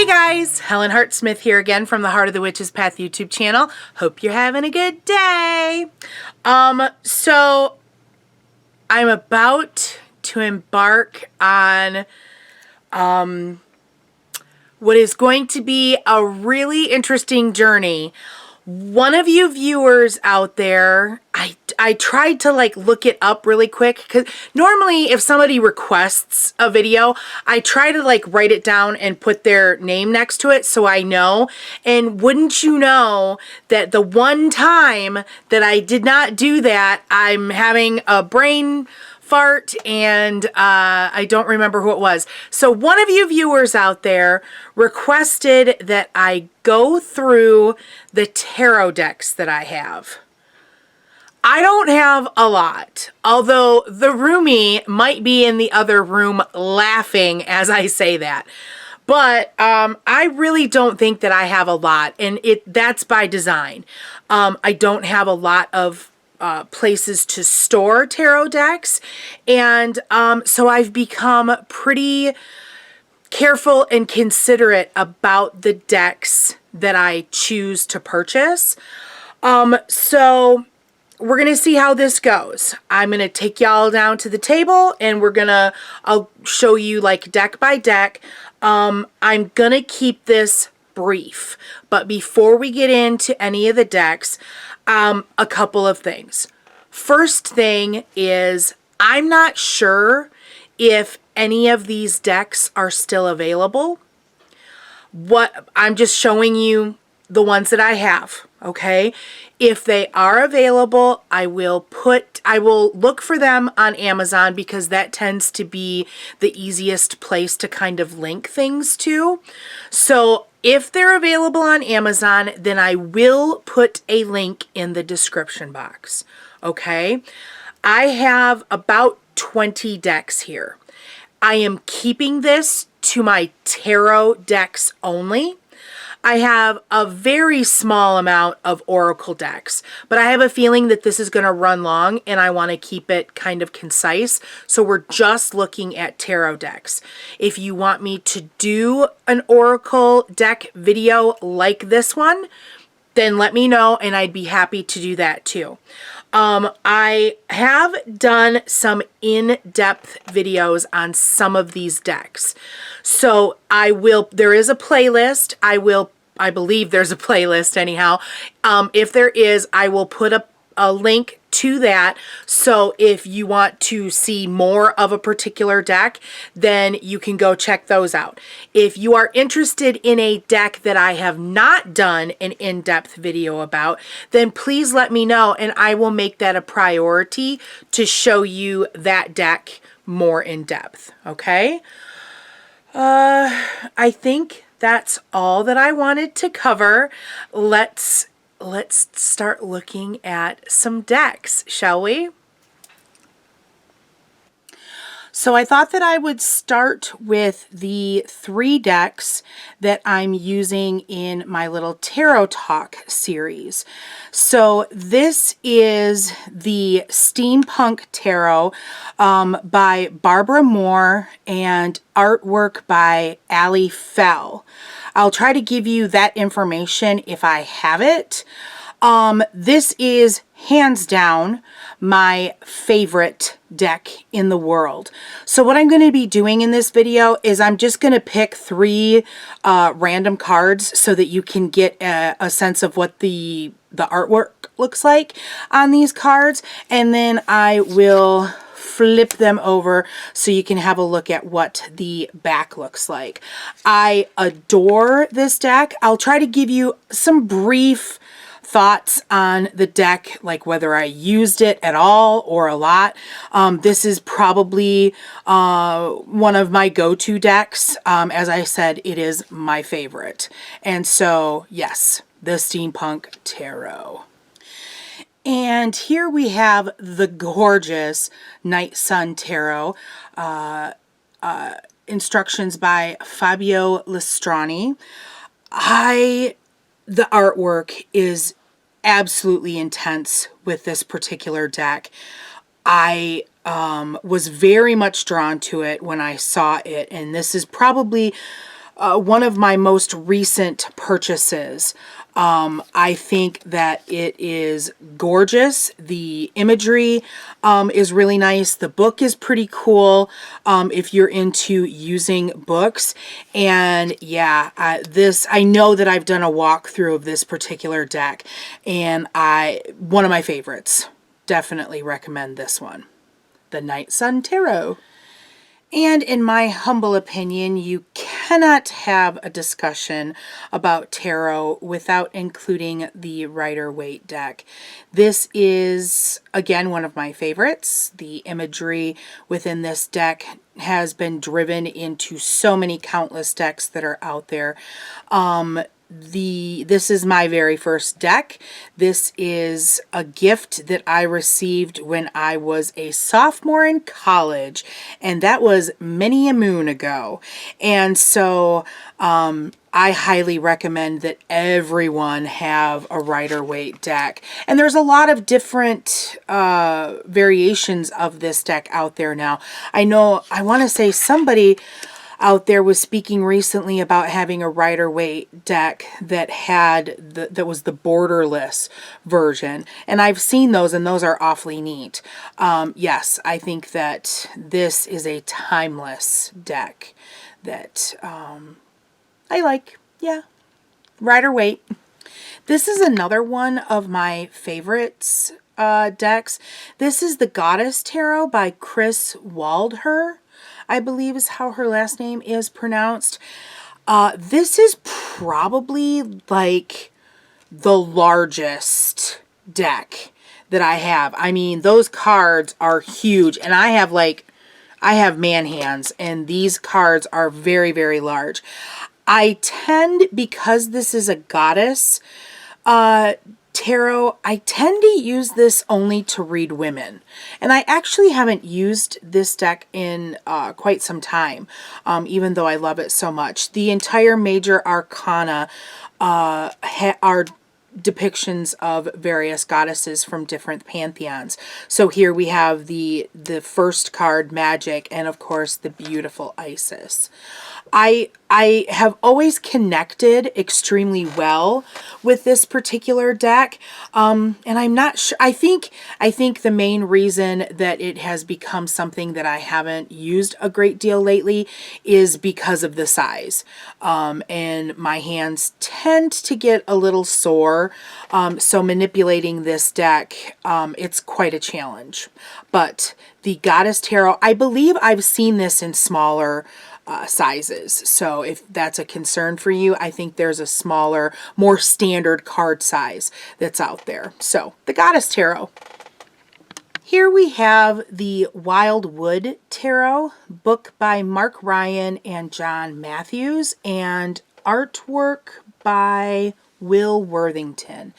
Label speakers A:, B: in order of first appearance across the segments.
A: Hey guys, Helen Hart-Smith here again from the Heart of the Witch's Path YouTube channel. Hope you're having a good day. So I'm about to embark on what is going to be a really interesting journey. One of you viewers out there, I tried to like look it up really quick, because normally if somebody requests a video, I try to like write it down and put their name next to it so I know. And wouldn't you know that the one time that I did not do that, I'm having a brain fart and I don't remember who it was. So one of you viewers out there requested that I go through the tarot decks that I have. I don't have a lot, although the roomie might be in the other room laughing as I say that. But I really don't think that I have a lot, and that's by design. I don't have a lot of places to store tarot decks, and so I've become pretty careful and considerate about the decks that I choose to purchase. So we're going to see how this goes. I'm going to take y'all down to the table and I'll show you like deck by deck. I'm going to keep this brief, but before we get into any of the decks, a couple of things. First thing is, I'm not sure if any of these decks are still available. I'm just showing you the ones that I have, okay? If they are available, I will look for them on Amazon, because that tends to be the easiest place to kind of link things to. So if they're available on Amazon, then I will put a link in the description box, okay? I have about 20 decks here. I am keeping this to my tarot decks only. I have a very small amount of oracle decks, but I have a feeling that this is going to run long and I want to keep it kind of concise. So we're just looking at tarot decks. If you want me to do an oracle deck video like this one, then let me know and I'd be happy to do that too. I have done some in-depth videos on some of these decks. So there is a playlist. I believe there's a playlist anyhow. If there is, I will put a link to that. So if you want to see more of a particular deck, then you can go check those out. If you are interested in a deck that I have not done an in-depth video about, then please let me know and I will make that a priority to show you that deck more in depth, okay? I think that's all that I wanted to cover. Let's start looking at some decks, shall we? So I thought that I would start with the 3 decks that I'm using in my little Tarot Talk series. So this is the Steampunk Tarot by Barbara Moore and artwork by Ali Fell. I'll try to give you that information if I have it. This is hands down my favorite deck in the world. So what I'm going to be doing in this video is I'm just going to pick 3 random cards so that you can get a sense of what the artwork looks like on these cards, and then I will flip them over so you can have a look at what the back looks like. I adore this deck. I'll try to give you some brief thoughts on the deck, like whether I used it at all or a lot. This is probably one of my go-to decks. As I said, it is my favorite. And so, yes, the Steampunk Tarot. And here we have the gorgeous Night Sun Tarot. Instructions by Fabio Lestrani. The artwork is absolutely intense with this particular deck. I was very much drawn to it when I saw it, and this is probably one of my most recent purchases. I think that it is gorgeous. The imagery is really nice. The book is pretty cool if you're into using books. And yeah, I know that I've done a walkthrough of this particular deck, and one of my favorites. Definitely recommend this one. The Night Sun Tarot. And in my humble opinion, you cannot have a discussion about tarot without including the Rider-Waite deck. This is, again, one of my favorites. The imagery within this deck has been driven into so many countless decks that are out there. This is my very first deck. This is a gift that I received when I was a sophomore in college, and that was many a moon ago. And so I highly recommend that everyone have a Rider-Waite deck. And there's a lot of different variations of this deck out there now. I want to say somebody out there was speaking recently about having a Rider-Waite deck that was the borderless version, and I've seen those, and those are awfully neat. Yes, I think that this is a timeless deck that I like. Yeah, Rider-Waite. This is another one of my favorites decks. This is the Goddess Tarot by Chris Waldher, I believe is how her last name is pronounced. This is probably like the largest deck that I have. I mean, those cards are huge, and I have man hands, and these cards are very, very large. I tend, because this is a goddess tarot, I tend to use this only to read women. And I actually haven't used this deck in quite some time, even though I love it so much. The entire major arcana are depictions of various goddesses from different pantheons. So here we have the first card, Magic, and of course the beautiful Isis. I have always connected extremely well with this particular deck, and I'm not sure. I think the main reason that it has become something that I haven't used a great deal lately is because of the size, and my hands tend to get a little sore, so manipulating this deck, it's quite a challenge. But the Goddess Tarot, I believe I've seen this in smaller sizes. So if that's a concern for you, I think there's a smaller, more standard card size that's out there. So the Goddess Tarot. Here we have the Wildwood Tarot, book by Mark Ryan and John Matthews, and artwork by Will Worthington.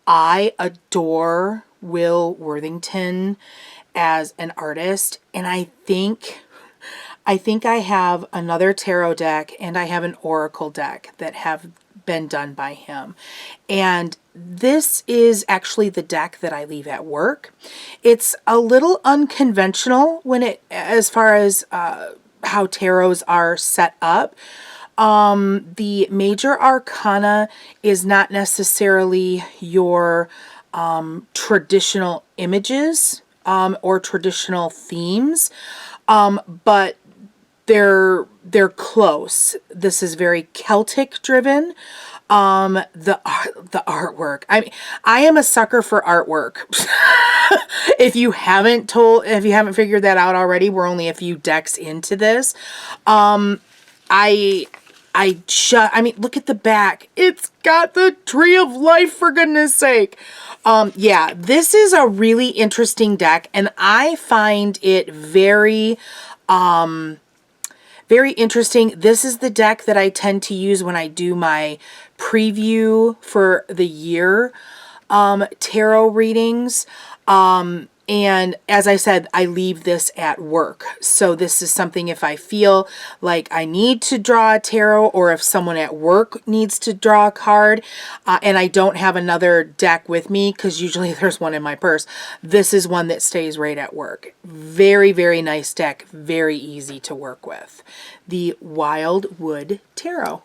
A: I adore Will Worthington as an artist, and I think I have another tarot deck, and I have an oracle deck that have been done by him. And this is actually the deck that I leave at work. It's a little unconventional as far as how tarots are set up. The major arcana is not necessarily your traditional images or traditional themes, but they're close. This is very Celtic driven. The artwork. I am a sucker for artwork. If you haven't figured that out already, we're only a few decks into this. Look at the back. It's got the Tree of Life, for goodness sake. Yeah, this is a really interesting deck, and I find it very interesting. This is the deck that I tend to use when I do my preview for the year tarot readings. And as I said, I leave this at work. So this is something if I feel like I need to draw a tarot, or if someone at work needs to draw a card, and I don't have another deck with me, because usually there's one in my purse, this is one that stays right at work. Very, very nice deck. Very easy to work with. The Wildwood Tarot.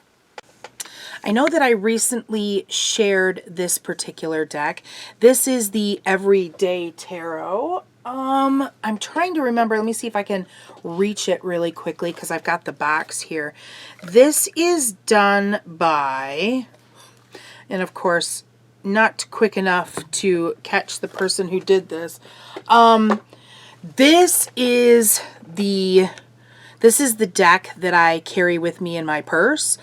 A: I know that I recently shared this particular deck. This is the Everyday Tarot. I'm trying to remember. Let me see if I can reach it really quickly, because I've got the box here. This is done by, and of course, not quick enough to catch the person who did this. This is the deck that I carry with me in my purse.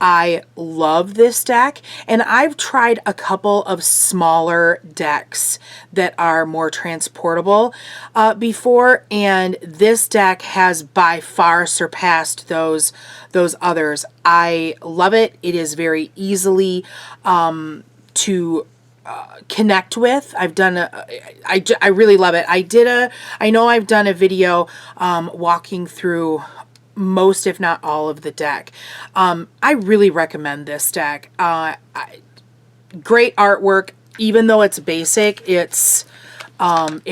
A: I love this deck, and I've tried a couple of smaller decks that are more transportable before, and this deck has by far surpassed those others. I love it. It is very easily to connect with. I really love it. I know I've done a video walking through most, if not all, of the deck. I really recommend this deck. Great artwork. Even though it's basic, it's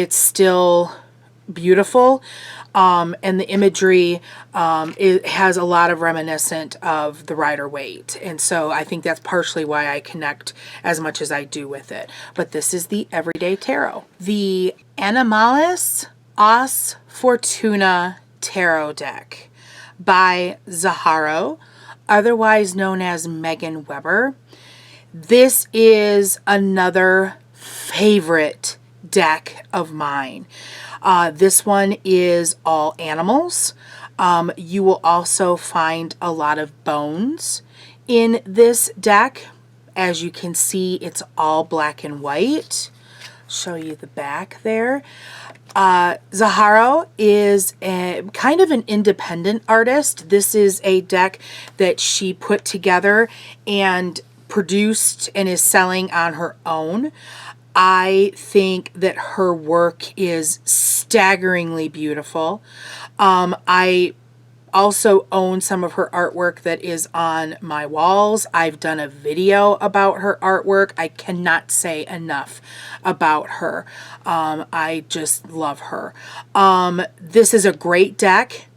A: still beautiful. And the imagery, it has a lot of reminiscent of the Rider-Waite. And so I think that's partially why I connect as much as I do with it. But this is the Everyday Tarot. The Animalis Fortuna Tarot deck by Zaharo, otherwise known as Megan Weber. This is another favorite deck of mine. This one is all animals. You will also find a lot of bones in this deck. As you can see, it's all black and white. Show you the back there. Zaharo is kind of an independent artist. This is a deck that she put together and produced and is selling on her own. I think that her work is staggeringly beautiful. I also own some of her artwork that is on my walls. I've done a video about her artwork. I cannot say enough about her. I just love her. This is a great deck.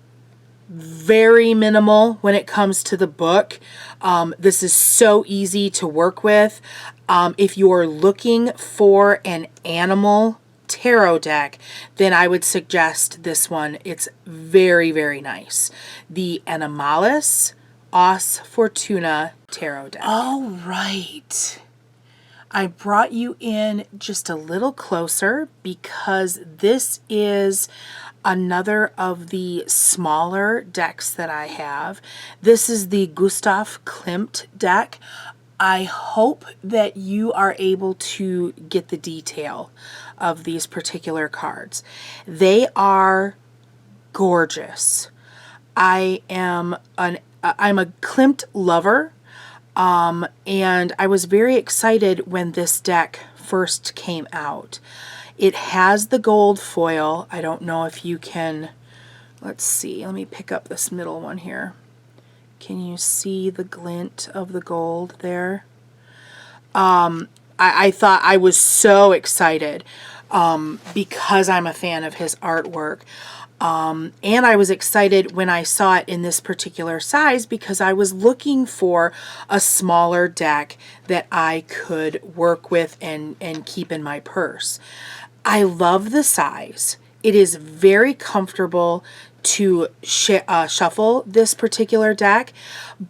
A: Very minimal when it comes to the book. This is so easy to work with. If you're looking for an animal tarot deck, then I would suggest this one. It's very, very nice. The Animalis Fortuna Tarot deck. All right. I brought you in just a little closer because this is another of the smaller decks that I have. This is the Gustav Klimt deck. I hope that you are able to get the detail of these particular cards. They are gorgeous. I'm a Klimt lover, and I was very excited when this deck first came out. It has the gold foil. I don't know if you can, let's see, let me pick up this middle one here. Can you see the glint of the gold there? I thought, I was so excited because I'm a fan of his artwork. And I was excited when I saw it in this particular size because I was looking for a smaller deck that I could work with and keep in my purse. I love the size. It is very comfortable to shuffle this particular deck,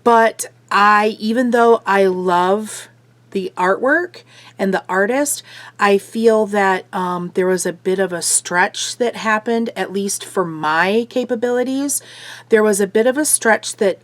A: but even though I love the artwork and the artist, I feel that there was a bit of a stretch that happened, at least for my capabilities. There was a bit of a stretch that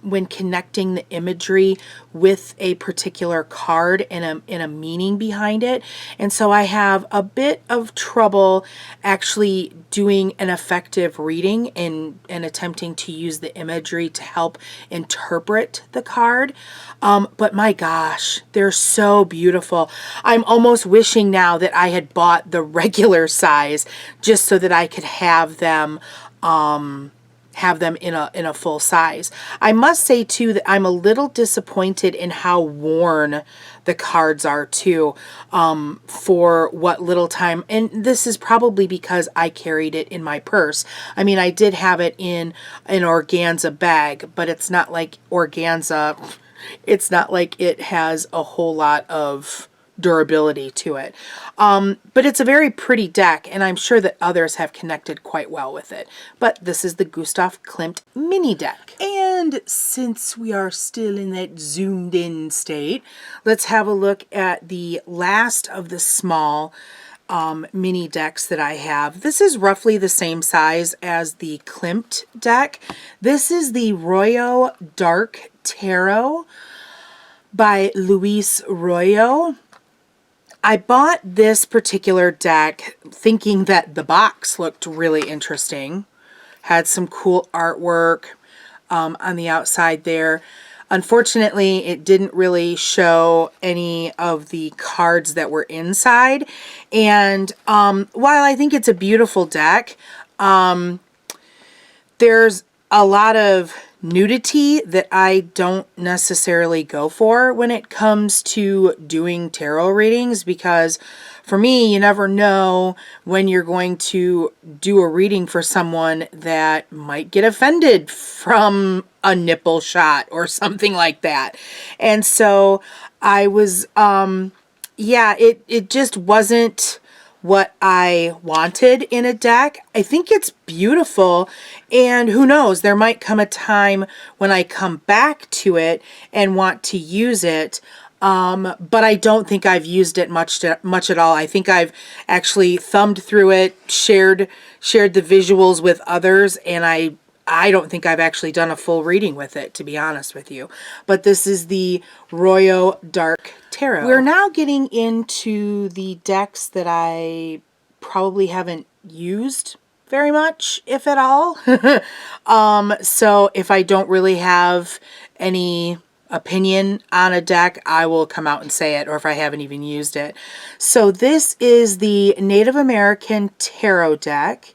A: when connecting the imagery with a particular card and a meaning behind it. And so I have a bit of trouble actually doing an effective reading and attempting to use the imagery to help interpret the card. But my gosh, they're so beautiful. I'm almost wishing now that I had bought the regular size just so that I could have them in a full size. I must say too that I'm a little disappointed in how worn the cards are too, for what little time, and this is probably because I carried it in my purse. I mean, I did have it in an organza bag, but it's not like organza, it's not like it has a whole lot of durability to it. But it's a very pretty deck, and I'm sure that others have connected quite well with it. But this is the Gustav Klimt mini deck. And since we are still in that zoomed in state, let's have a look at the last of the small mini decks that I have. This is roughly the same size as the Klimt deck. This is the Royo Dark Tarot by Luis Royo. I bought this particular deck thinking that the box looked really interesting. Had some cool artwork on the outside there. Unfortunately, it didn't really show any of the cards that were inside. And while I think it's a beautiful deck, there's a lot of nudity that I don't necessarily go for when it comes to doing tarot readings, because for me, you never know when you're going to do a reading for someone that might get offended from a nipple shot or something like that. And so I was, yeah, it just wasn't what I wanted in a deck. I think it's beautiful, and who knows, there might come a time when I come back to it and want to use it, but I don't think I've used it much at all. I think I've actually thumbed through it, shared the visuals with others, and I don't think I've actually done a full reading with it, to be honest with you. But this is the Royo Dark Tarot. We're now getting into the decks that I probably haven't used very much, if at all. So if I don't really have any opinion on a deck, I will come out and say it, or if I haven't even used it. So this is the Native American Tarot deck.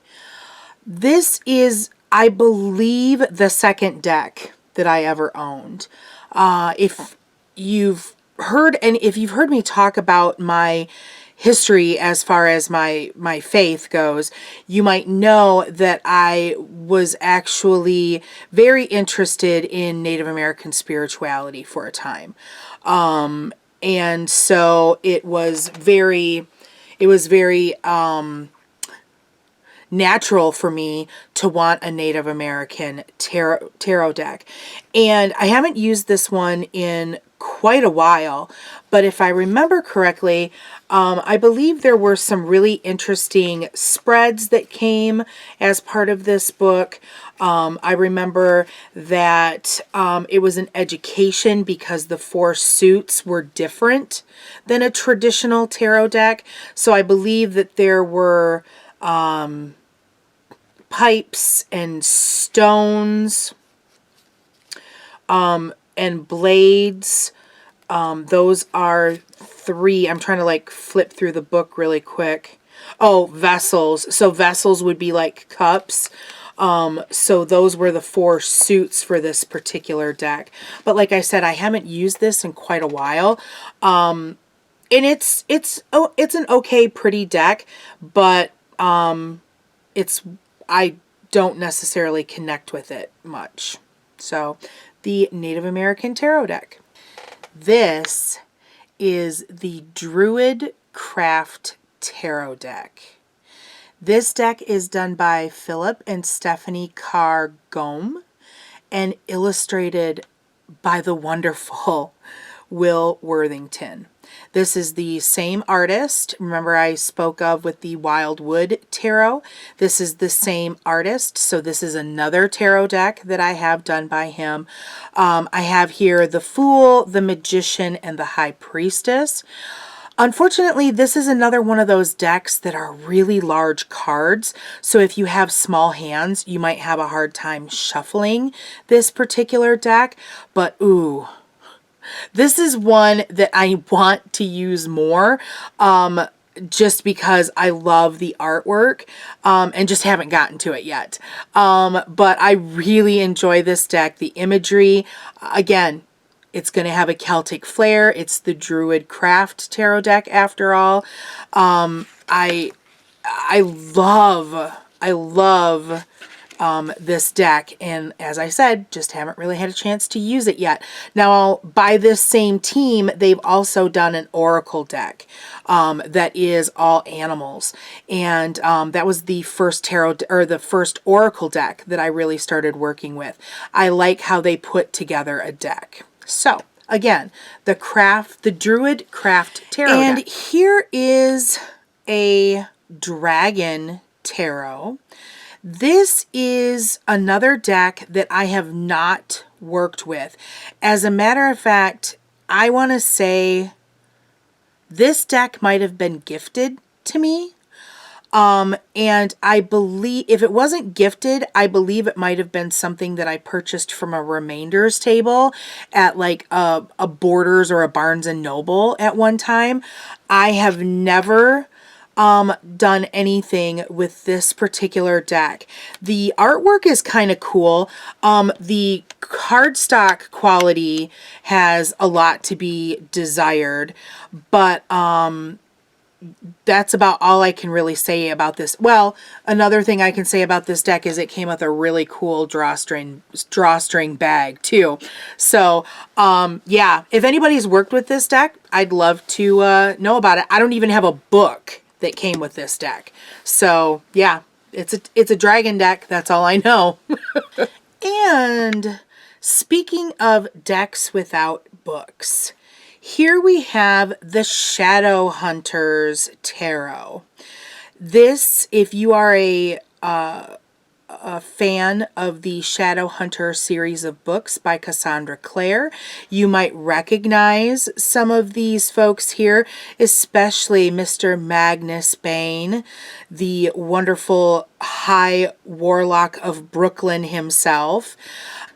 A: This is, I believe, the second deck that I ever owned. If you've heard me talk about my history as far as my faith goes, you might know that I was actually very interested in Native American spirituality for a time. And so it was very natural for me to want a Native American tarot deck. And I haven't used this one in quite a while, but if I remember correctly, I believe there were some really interesting spreads that came as part of this book. I remember that it was an education because the 4 suits were different than a traditional tarot deck. So I believe that there were pipes and stones and blades. Those are 3. I'm trying to like flip through the book really quick. Oh, vessels. So vessels would be like cups. So those were the 4 suits for this particular deck. But like I said, I haven't used this in quite a while. And it's an okay, pretty deck, but I don't necessarily connect with it much. So the Native American Tarot deck. This is the Druid Craft Tarot deck. This deck is done by Philip and Stephanie Carr Gome and illustrated by the wonderful Will Worthington. This is the same artist. Remember I spoke of with the Wildwood Tarot. This is the same artist. So this is another tarot deck that I have done by him. I have here the Fool, the Magician, and the High Priestess. Unfortunately, this is another one of those decks that are really large cards. So if you have small hands, you might have a hard time shuffling this particular deck. But ooh, This is one that I want to use more, just because I love the artwork, and just haven't gotten to it yet. But I really enjoy this deck. The imagery, again, it's going to have a Celtic flair. It's the Druid craft tarot deck after all. I love this deck, and as I said, just haven't really had a chance to use it yet. Now, by this same team, they've also done an oracle deck that is all animals, and that was the first tarot or the first oracle deck that I really started working with. I like how they put together a deck. So again, the Druid craft tarot deck. And here is a dragon tarot. This is another deck that I have not worked with. As a matter of fact, I want to say this deck might have been gifted to me. And I believe if it wasn't gifted, I believe it might have been something that I purchased from a remainders table at like a Borders or a Barnes and Noble at one time. I have never done anything with this particular deck. The artwork is kind of cool. The cardstock quality has a lot to be desired, but that's about all I can really say about this. Well, another thing I can say about this deck is it came with a really cool drawstring bag too. So, yeah, if anybody's worked with this deck, I'd love to know about it. I don't even have a book that came with this deck. So, yeah, it's a dragon deck. That's all I know. And speaking of decks without books, here we have the Shadowhunters Tarot. This, if you are a fan of the Shadowhunter series of books by Cassandra Clare, you might recognize some of these folks here, especially Mr. Magnus Bane, the wonderful High Warlock of Brooklyn himself.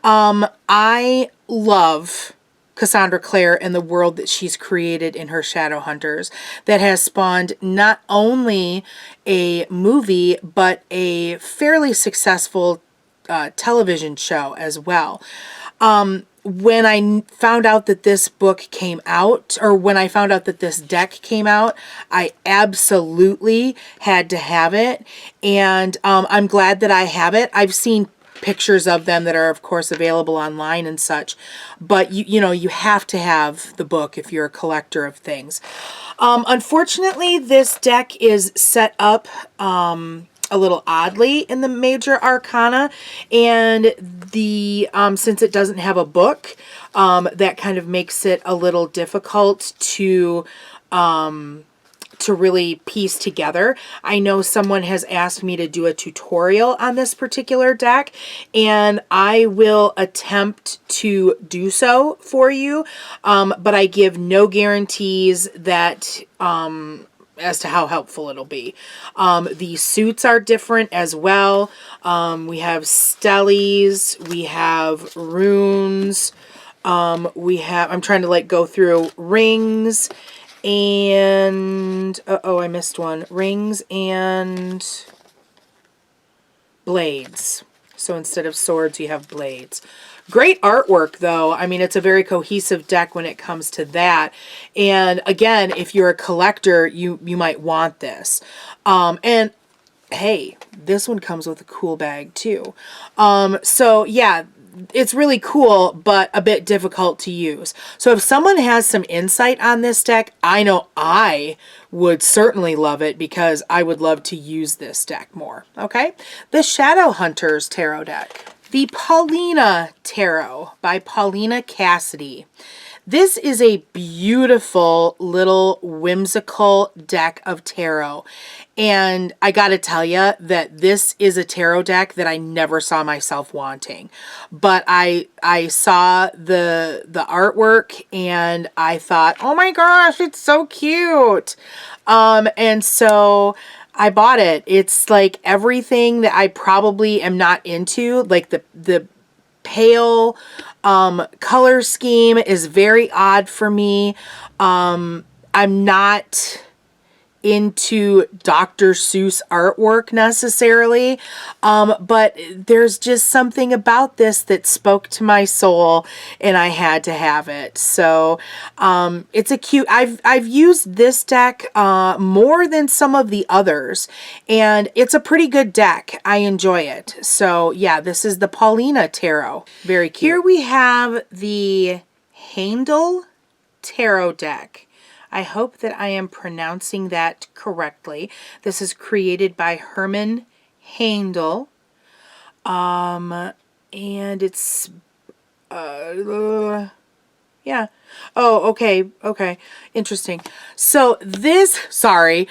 A: I love Cassandra Clare and the world that she's created in her Shadowhunters that has spawned not only a movie, but a fairly successful television show as well. When I found out that this book came out, or when I found out that this deck came out, I absolutely had to have it. And I'm glad that I have it. I've seen pictures of them that are of course available online and such, but you know you have to have the book if you're a collector of things. Unfortunately, this deck is set up a little oddly in the major arcana, and the since it doesn't have a book, that kind of makes it a little difficult to really piece together. I know someone has asked me to do a tutorial on this particular deck, and I will attempt to do so for you, but I give no guarantees that as to how helpful it'll be. The suits are different as well. We have stellies, we have runes, we have, I'm trying to like go through rings, and I missed one. Rings and blades. So instead of swords, you have blades. Great artwork, though. I mean, it's a very cohesive deck when it comes to that. And again, if you're a collector, you might want this. And hey, this one comes with a cool bag too. So yeah, it's really cool, but a bit difficult to use. So if someone has some insight on this deck, I know I would certainly love it, because I would love to use this deck more. Okay, the Shadowhunters Tarot deck. The Paulina Tarot by Paulina Cassidy. This is a beautiful little whimsical deck of tarot. And I gotta tell you that this is a tarot deck that I never saw myself wanting. But I saw the artwork and I thought, oh my gosh, it's so cute. And so I bought it. It's like everything that I probably am not into, like the pale color scheme is very odd for me. I'm not into Dr. Seuss artwork necessarily, but there's just something about this that spoke to my soul and I had to have it. So it's a cute, I've used this deck more than some of the others, and it's a pretty good deck. I enjoy it. So yeah, this is the Paulina Tarot. Very cute. Here we have the Haindl Tarot deck. I hope that I am pronouncing that correctly. This is created by Haindl. And it's, yeah. Oh, okay. Okay. Interesting. So this, sorry,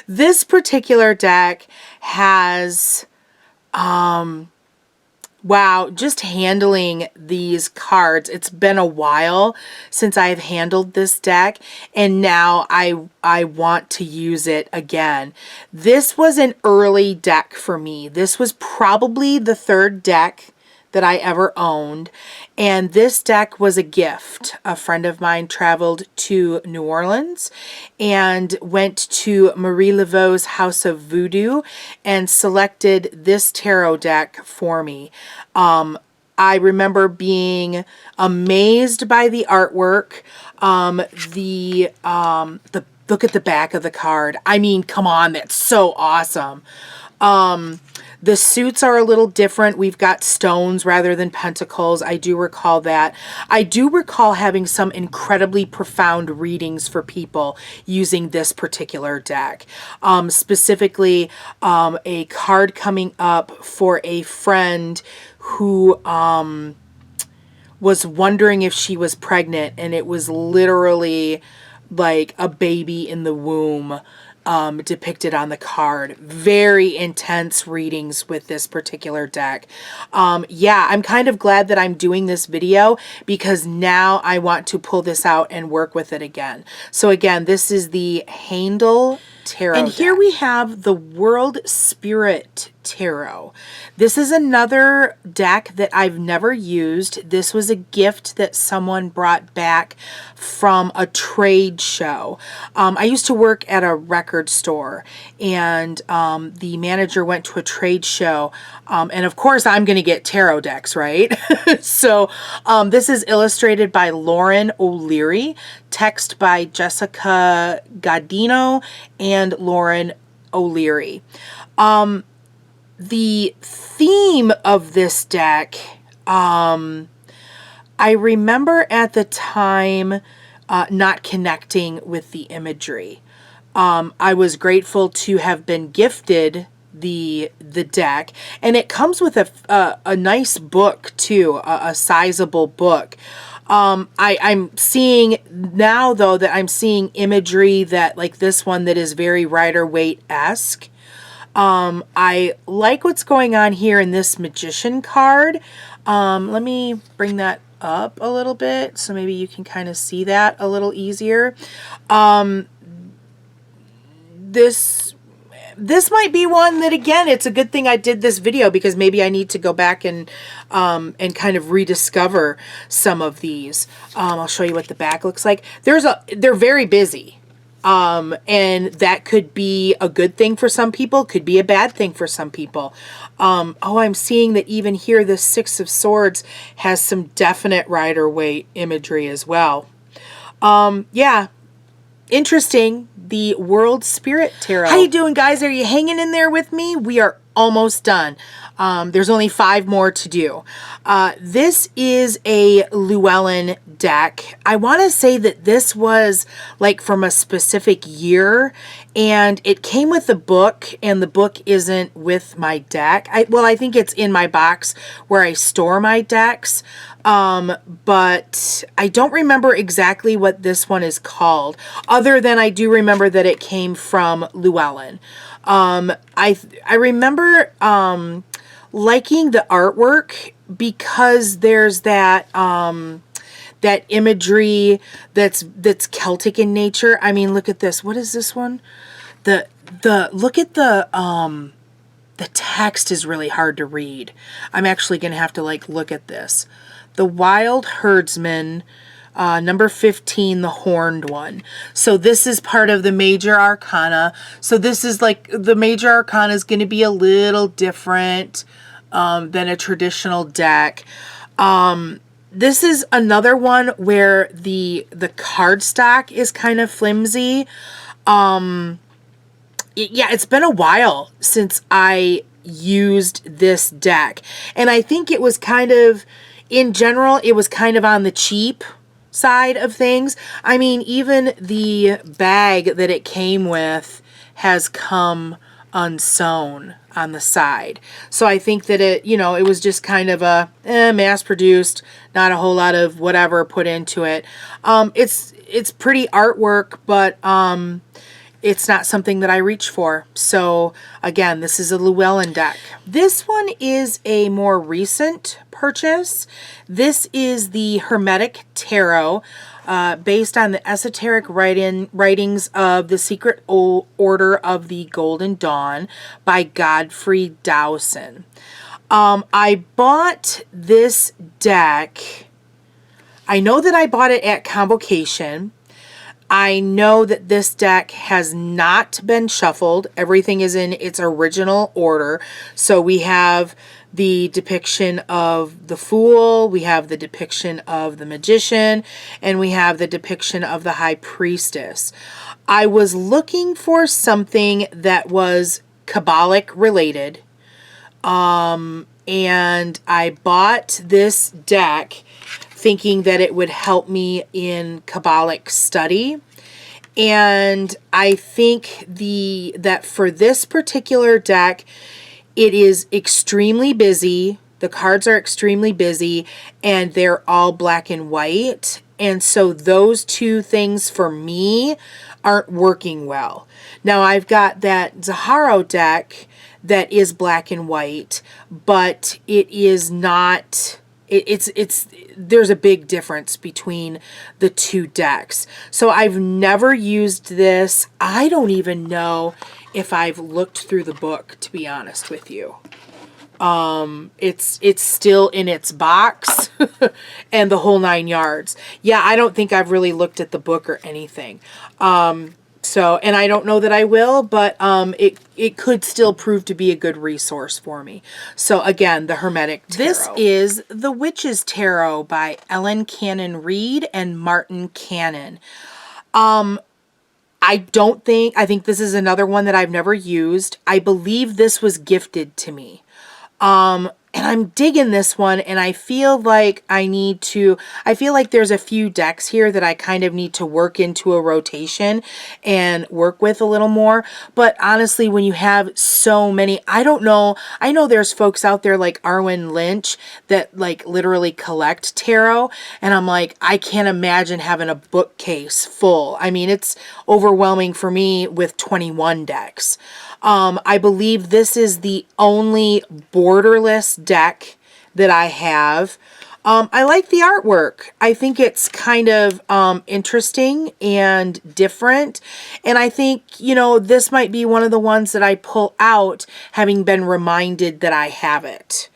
A: this particular deck has, wow, just handling these cards. It's been a while since I've handled this deck, and now I want to use it again. This was an early deck for me. This was probably the third deck that I ever owned, and this deck was a gift. A friend of mine traveled to New Orleans and went to Marie Laveau's House of Voodoo and selected this tarot deck for me. I remember being amazed by the artwork, look at the back of the card. I mean, come on, that's so awesome. The suits are a little different. We've got stones rather than pentacles. I do recall that. I do recall having some incredibly profound readings for people using this particular deck. Specifically, a card coming up for a friend who was wondering if she was pregnant, and it was literally like a baby in the womb depicted on the card. Very intense readings with this particular deck. Yeah, I'm kind of glad that I'm doing this video because now I want to pull this out and work with it again. So again, this is the Haindl Tarot and here we have the World Spirit Tarot. This is another deck that I've never used. This was a gift that someone brought back from a trade show. I used to work at a record store, and the manager went to a trade show, and of course I'm going to get tarot decks, right? So this is illustrated by Lauren O'Leary, text by Jessica Godino and Lauren O'Leary. The theme of this deck, I remember at the time not connecting with the imagery. I was grateful to have been gifted the deck, and it comes with a nice book too, a sizable book. I'm seeing now though that I'm seeing imagery that like this one that is very Rider-Waite-esque. I like what's going on here in this Magician card. Let me bring that up a little bit so maybe you can kind of see that a little easier. This might be one that, again, it's a good thing I did this video because maybe I need to go back and kind of rediscover some of these. I'll show you what the back looks like. They're very busy. And that could be a good thing for some people, could be a bad thing for some people. Oh, I'm seeing that even here, the Six of Swords has some definite Rider-Waite imagery as well. Yeah, interesting. The World Spirit Tarot. How you doing, guys? Are you hanging in there with me? We are almost done. There's only 5 more to do. This is a Llewellyn deck. I want to say that this was like from a specific year, and it came with the book, and the book isn't with my deck. Well, I think it's in my box where I store my decks, but I don't remember exactly what this one is called, other than I do remember that it came from Llewellyn. I remember liking the artwork because there's that that imagery that's Celtic in nature. I mean, look at this. What is this one? Look at the the text is really hard to read. I'm actually going to have to like look at this. The Wild Herdsman, number 15, the horned one. So this is part of the major arcana. So this is like, the major arcana is going to be a little different than a traditional deck. This is another one where the cardstock is kind of flimsy. Yeah, it's been a while since I used this deck. And I think it was kind of, in general, it was kind of on the cheap side of things. I mean, even the bag that it came with has come unsewn on the side. So I think that it, you know, it was just kind of a mass produced, not a whole lot of whatever put into it. It's pretty artwork, but it's not something that I reach for. So again, this is a Llewellyn deck. This one is a more recent purchase. This is the Hermetic Tarot, based on the esoteric writings of the Secret Order of the Golden Dawn by Godfrey Dowson. I bought this deck. I know that I bought it at Convocation. I know that this deck has not been shuffled. Everything is in its original order. So we have the depiction of the Fool, we have the depiction of the Magician, and we have the depiction of the High Priestess. I was looking for something that was Kabbalic related, and I bought this deck thinking that it would help me in Kabbalic study. And I think that for this particular deck, it is extremely busy. The cards are extremely busy, and they're all black and white. And so those two things for me aren't working well. Now I've got that Zaharo deck that is black and white, but it is not... there's a big difference between the two decks. So I've never used this. I don't even know if I've looked through the book, to be honest with you. It's still in its box and the whole 9 yards. Yeah, I don't think I've really looked at the book or anything. And I don't know that I will, but it could still prove to be a good resource for me. So again, the Hermetic Tarot. This is the Witches Tarot by Ellen Cannon Reed and Martin Cannon. I think this is another one that I've never used. I believe this was gifted to me. And I'm digging this one, and I feel like there's a few decks here that I kind of need to work into a rotation and work with a little more. But honestly, when you have so many, I don't know. I know there's folks out there like Arwen Lynch that like literally collect tarot. And I'm like, I can't imagine having a bookcase full. I mean, it's overwhelming for me with 21 decks. I believe this is the only borderless deck that I have. I like the artwork. I think it's kind of interesting and different. And I think, you know, this might be one of the ones that I pull out having been reminded that I have it.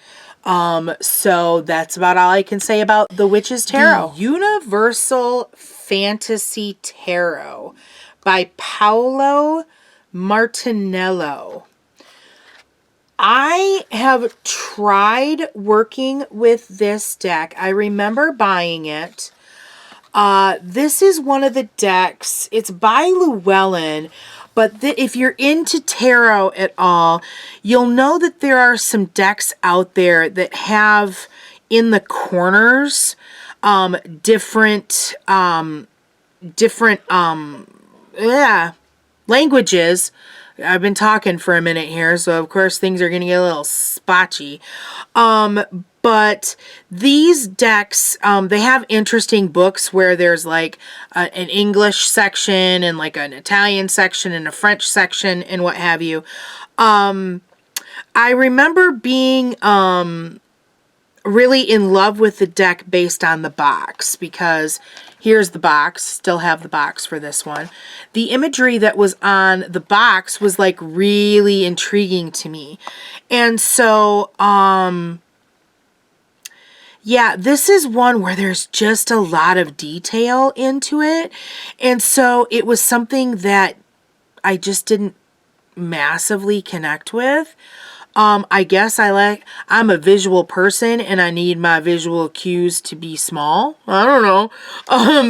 A: So that's about all I can say about the Witches Tarot. The Universal Fantasy Tarot by Paolo Martinello. I have tried working with this deck. I remember buying it. This is one of the decks. It's by Llewellyn, but if you're into tarot at all, you'll know that there are some decks out there that have in the corners different languages. I've been talking for a minute here, so of course things are going to get a little spotchy. But these decks, they have interesting books where there's like an English section and like an Italian section and a French section and what have you. I remember being really in love with the deck based on the box, because here's the box, still have the box for this one. The imagery that was on the box was like really intriguing to me. And so, yeah, this is one where there's just a lot of detail into it. And so it was something that I just didn't massively connect with. I guess I'm a visual person and I need my visual cues to be small. I don't know.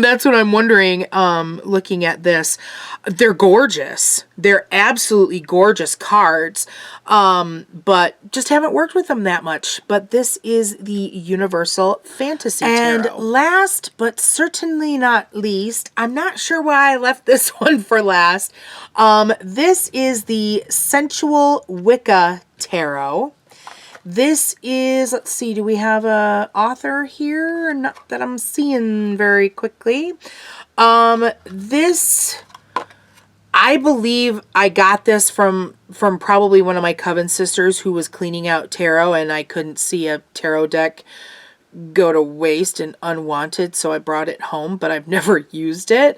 A: That's what I'm wondering, looking at this. They're gorgeous. They're absolutely gorgeous cards. But just haven't worked with them that much. But this is the Universal Fantasy Tarot. And last, but certainly not least, I'm not sure why I left this one for last. This is the Sensual Wicca Tarot. This is, let's see, do we have a author here? Not that I'm seeing very quickly. This, I believe I got this from probably one of my coven sisters who was cleaning out tarot, and I couldn't see a tarot deck go to waste and unwanted, so I brought it home, but I've never used it.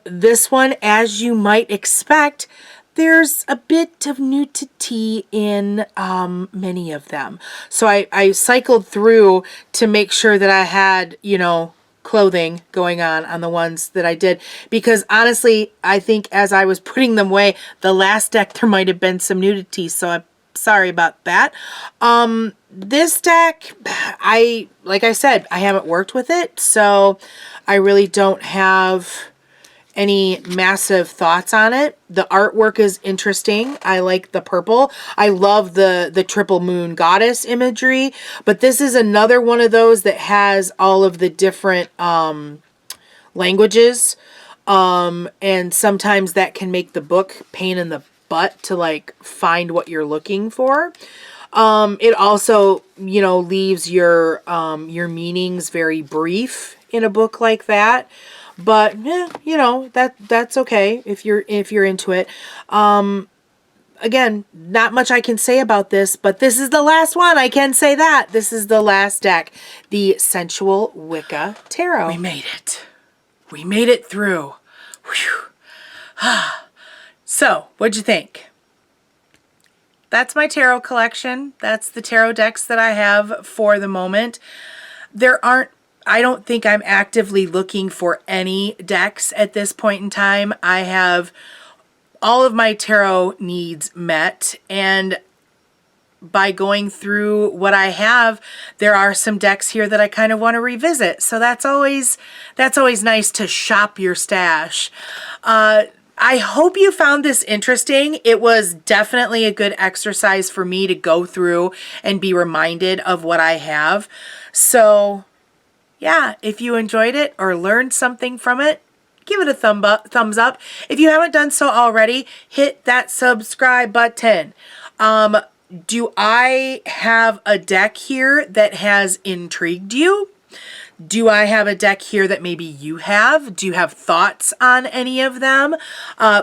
A: This one, as you might expect, there's a bit of nudity in many of them. So I cycled through to make sure that I had, you know, clothing going on the ones that I did, because honestly, I think as I was putting them away, the last deck there might have been some nudity, so I'm sorry about that. This deck, like I said, I haven't worked with it, so I really don't have any massive thoughts on it. The artwork is interesting. I like the purple. I love the triple moon goddess imagery, but this is another one of those that has all of the different languages, and sometimes that can make the book pain in the butt to like find what you're looking for. It also, you know, leaves your meanings very brief in a book like that. But yeah, you know, that's okay if you're into it. Again, not much I can say about this, but this is the last one. I can say that. This is the last deck, the Sensual Wicca Tarot. We made it. We made it through. Whew. So, what'd you think? That's my tarot collection. That's the tarot decks that I have for the moment. I don't think I'm actively looking for any decks at this point in time. I have all of my tarot needs met, and by going through what I have, there are some decks here that I kind of want to revisit. So that's always nice to shop your stash. I hope you found this interesting. It was definitely a good exercise for me to go through and be reminded of what I have. So yeah, if you enjoyed it or learned something from it, give it a thumbs up. If you haven't done so already, hit that subscribe button. Do I have a deck here that has intrigued you? Do I have a deck here that maybe you have? Do you have thoughts on any of them?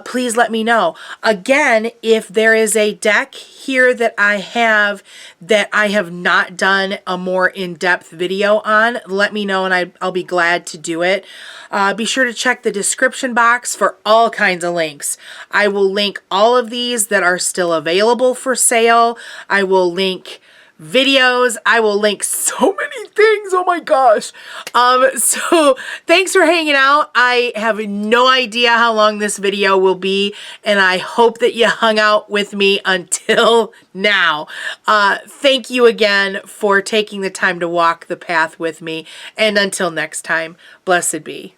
A: Please let me know. Again, if there is a deck here that I have not done a more in-depth video on, let me know and I'll be glad to do it. Be sure to check the description box for all kinds of links. I will link all of these that are still available for sale. I will link videos. I will link so many things. Oh my gosh. So thanks for hanging out. I have no idea how long this video will be, and I hope that you hung out with me until now. Thank you again for taking the time to walk the path with me, and until next time, blessed be.